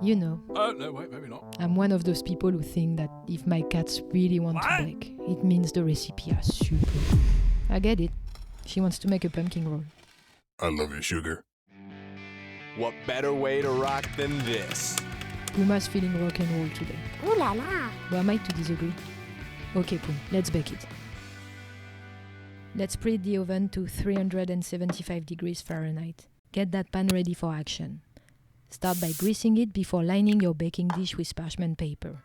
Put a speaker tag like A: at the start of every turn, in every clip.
A: You know,
B: No, wait, maybe not.
A: I'm one of those people who think that if my cats really want to bake, it means the recipe are super good. I get it. She wants to make a pumpkin roll.
B: I love you, sugar.
C: What better way to rock than this?
A: Uma's feeling rock and roll today.
D: Ooh la la!
A: Who am I to disagree? Okay, Poon, let's bake it. Let's preheat the oven to 375 degrees Fahrenheit. Get that pan ready for action. Start by greasing it before lining your baking dish with parchment paper.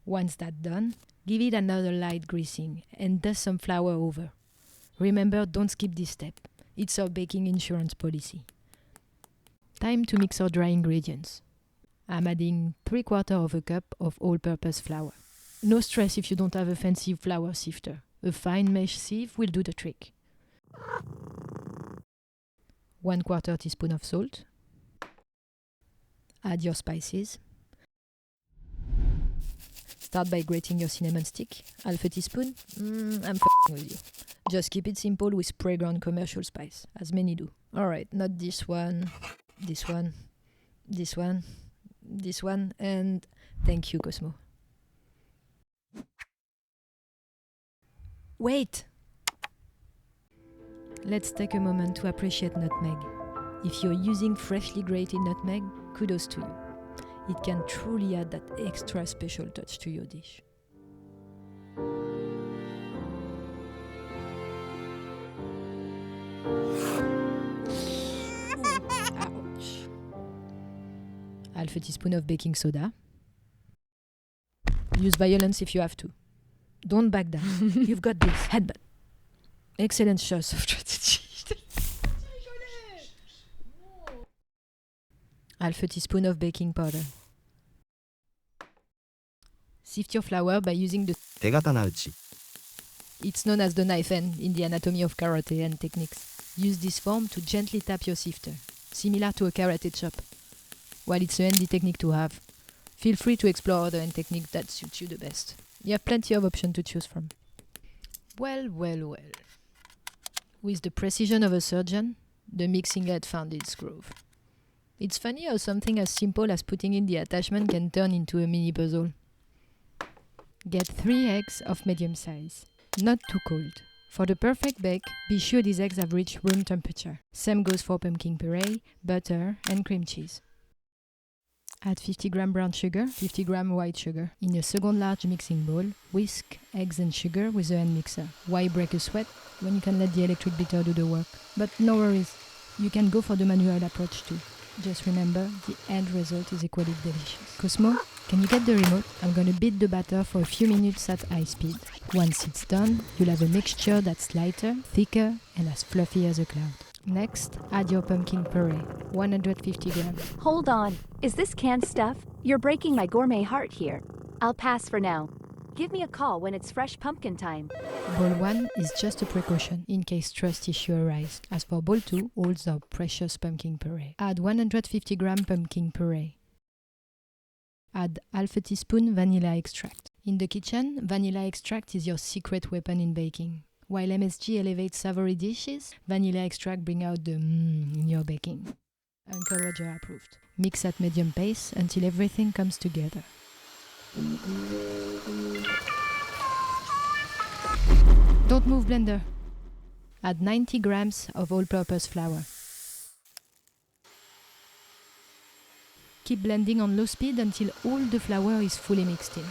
A: Once that's done, give it another light greasing and dust some flour over. Remember, don't skip this step. It's our baking insurance policy. Time to mix our dry ingredients. I'm adding 3/4 cup of all-purpose flour. No stress if you don't have a fancy flour sifter. A fine mesh sieve will do the trick. 1/4 teaspoon of salt. Add your spices. Start by grating your cinnamon stick. 1/2 teaspoon. I'm f***ing with you. Just keep it simple with spray ground commercial spice, as many do. Alright, not this one, this one, this one, this one, and thank you, Cosmo. Wait! Let's take a moment to appreciate nutmeg. If you're using freshly grated nutmeg, kudos to you. It can truly add that extra special touch to your dish. Ouch. 1/2 teaspoon of baking soda. Use violence if you have to. Don't back down. You've got this. Headbutt. Excellent choice of strategy. 1/2 teaspoon of baking powder. Sift your flour by using the...
E: 手刀打ち
A: It's known as the knife end in the anatomy of karate and techniques. Use this form to gently tap your sifter, similar to a karate chop. While it's a handy technique to have, feel free to explore other hand technique that suits you the best. You have plenty of options to choose from. Well. With the precision of a surgeon, the mixing head found its groove. It's funny how something as simple as putting in the attachment can turn into a mini puzzle. Get 3 eggs of medium size, not too cold. For the perfect bake, be sure these eggs have reached room temperature. Same goes for pumpkin puree, butter, and cream cheese. Add 50 g brown sugar, 50 g white sugar. In a second large mixing bowl, whisk eggs and sugar with a hand mixer. Why break a sweat when you can let the electric beater do the work? But no worries, you can go for the manual approach too. Just remember, the end result is equally delicious. Cosmo, can you get the remote? I'm gonna beat the batter for a few minutes at high speed. Once it's done, you'll have a mixture that's lighter, thicker, and as fluffy as a cloud. Next, add your pumpkin puree, 150 g.
D: Hold on. Is this canned stuff? You're breaking my gourmet heart here. I'll pass for now. Give me a call when it's fresh pumpkin time.
A: Bowl 1 is just a precaution in case trust issue arise. As for bowl 2, holds our precious pumpkin puree. Add 150 g pumpkin puree. Add 1/2 teaspoon vanilla extract. In the kitchen, vanilla extract is your secret weapon in baking. While MSG elevates savory dishes, vanilla extract brings out the in your baking. Uncle Roger approved. Mix at medium pace until everything comes together. Don't move, blender. Add 90 g of all-purpose flour. Keep blending on low speed until all the flour is fully mixed in.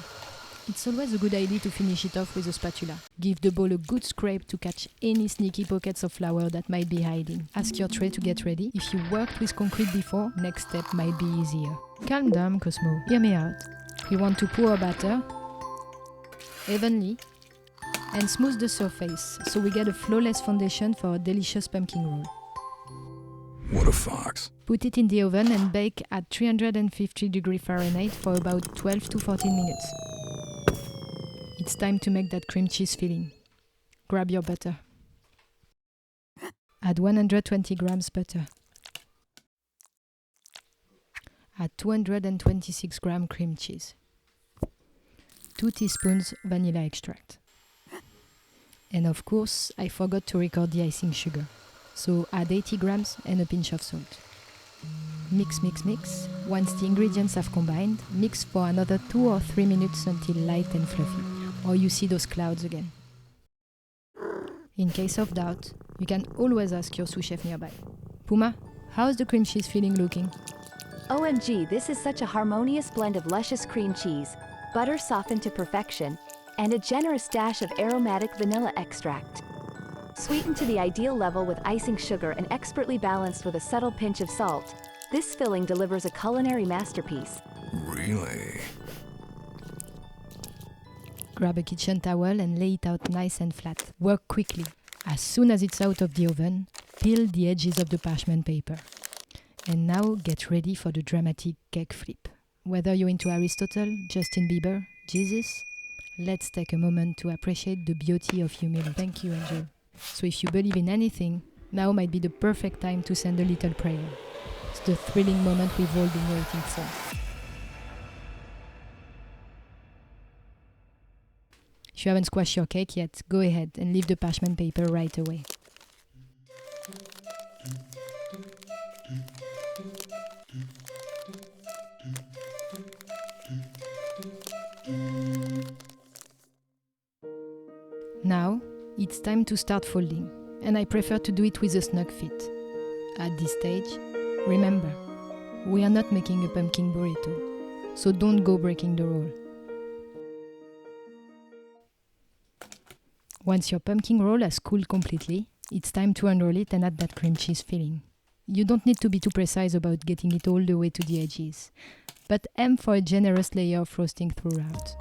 A: It's always a good idea to finish it off with a spatula. Give the bowl a good scrape to catch any sneaky pockets of flour that might be hiding. Ask your tray to get ready. If you worked with concrete before, next step might be easier. Calm down, Cosmo. Hear me out. We want to pour our batter evenly and smooth the surface so we get a flawless foundation for a delicious pumpkin roll.
B: What a fox.
A: Put it in the oven and bake at 350 degrees Fahrenheit for about 12 to 14 minutes. It's time to make that cream cheese filling. Grab your butter. Add 120 grams butter. Add 226 grams cream cheese. 2 teaspoons vanilla extract. And of course, I forgot to record the icing sugar. So add 80 grams and a pinch of salt. Mix, mix, mix. Once the ingredients have combined, mix for another 2 or 3 minutes until light and fluffy, or you see those clouds again. In case of doubt, you can always ask your sous chef nearby. Puma, how's the cream cheese filling looking?
D: OMG, this is such a harmonious blend of luscious cream cheese, butter softened to perfection, and a generous dash of aromatic vanilla extract. Sweetened to the ideal level with icing sugar and expertly balanced with a subtle pinch of salt, this filling delivers a culinary masterpiece.
B: Really?
A: Grab a kitchen towel and lay it out nice and flat. Work quickly. As soon as it's out of the oven, peel the edges of the parchment paper. And now get ready for the dramatic cake flip. Whether you're into Aristotle, Justin Bieber, Jesus, let's take a moment to appreciate the beauty of humility. Thank you, Angel. So if you believe in anything, now might be the perfect time to send a little prayer. It's the thrilling moment we've all been waiting for. If you haven't squashed your cake yet, go ahead and leave the parchment paper right away. Now, it's time to start folding, and I prefer to do it with a snug fit. At this stage, remember, we are not making a pumpkin burrito, so don't go breaking the roll. Once your pumpkin roll has cooled completely, it's time to unroll it and add that cream cheese filling. You don't need to be too precise about getting it all the way to the edges, but aim for a generous layer of frosting throughout.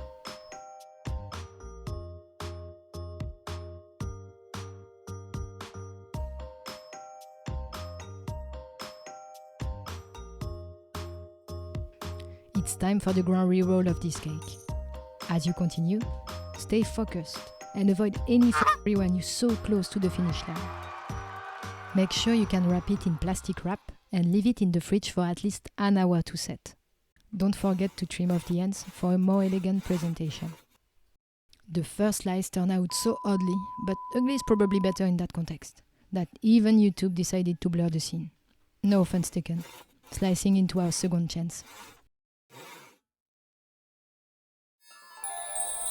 A: It's time for the grand re-roll of this cake. As you continue, stay focused and avoid any f***ery when you're so close to the finish line. Make sure you can wrap it in plastic wrap and leave it in the fridge for at least an hour to set. Don't forget to trim off the ends for a more elegant presentation. The first slice turned out so oddly, but ugly is probably better in that context, that even YouTube decided to blur the scene. No offense taken. Slicing into our second chance.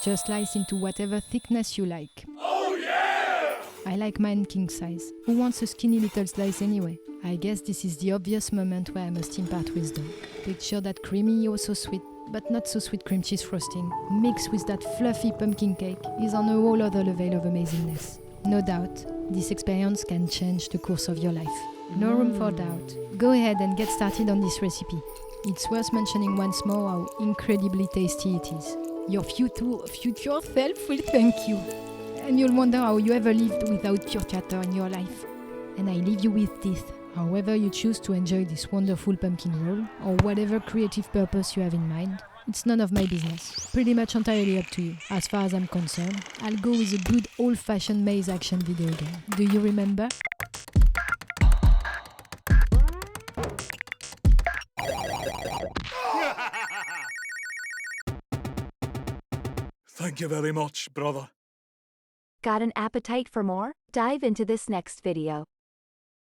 A: Just slice into whatever thickness you like. Oh yeah! I like mine king size. Who wants a skinny little slice anyway? I guess this is the obvious moment where I must impart wisdom. Picture that creamy, oh so sweet, but not so sweet cream cheese frosting, mixed with that fluffy pumpkin cake, is on a whole other level of amazingness. No doubt, this experience can change the course of your life. No room for doubt. Go ahead and get started on this recipe. It's worth mentioning once more how incredibly tasty it is. Your future self will thank you. And you'll wonder how you ever lived without pure chatter in your life. And I leave you with this. However you choose to enjoy this wonderful pumpkin roll, or whatever creative purpose you have in mind, it's none of my business. Pretty much entirely up to you. As far as I'm concerned, I'll go with a good old-fashioned maze action video game. Do you remember?
B: Thank you very much, brother.
D: Got an appetite for more? Dive into this next video.